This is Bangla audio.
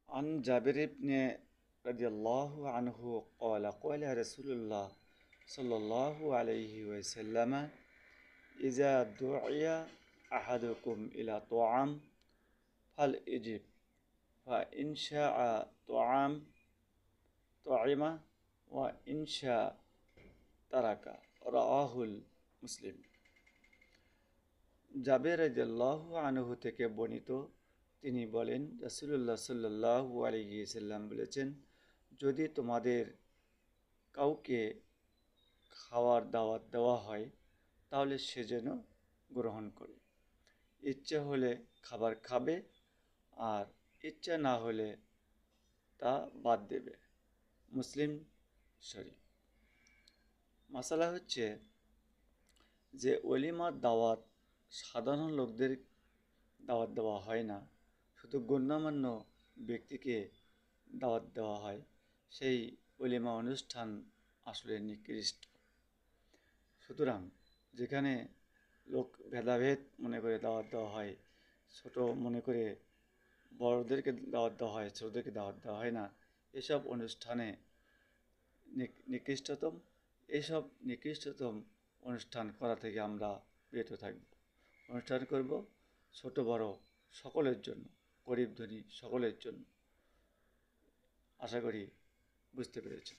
عن جابر بن رضي الله عنه قال قال رسول الله صلى الله عليه وسلم إذا دعي أحدكم إلى طعام فليجب فإن شاء طعم وإن شاء ترك রাহুল মুসলিম। জাবের রাদিয়াল্লাহু আনহু থেকে বর্ণিত, তিনি বলেন রাসূলুল্লাহ সাল্লাল্লাহু আলাইহি সাল্লাম বলেছেন, যদি তোমাদের কাউকে খাওয়ার দাওয়াত দেওয়া হয় তাহলে সে যেন গ্রহণ করে। ইচ্ছা হলে খাবার খাবে আর ইচ্ছা না হলে তা বাদ দেবে। মুসলিম শরীফ। মাসালা হচ্ছে যে ওলিমার দাওয়াত সাধারণ লোকদের দাওয়াত দেওয়া হয় না, শুধু গণ্যমান্য ব্যক্তিকে দাওয়াত দেওয়া হয়। সেই ওলিমা অনুষ্ঠান আসলে নিকৃষ্ট। সুতরাং যেখানে লোক ভেদাভেদ মনে করে দাওয়াত দেওয়া হয়, ছোট মনে করে বড়দেরকে দাওয়াত দেওয়া হয়, ছোটদেরকে দাওয়াত দেওয়া হয় না, এসব অনুষ্ঠানে নিকৃষ্টতম এইসব নিকৃষ্টতম অনুষ্ঠান করা থেকে আমরা বিরত থাকব। অনুষ্ঠান করব ছোট বড় সকলের জন্য, গরিব ধনী সকলের জন্য। আশা করি বুঝতে পেরেছেন।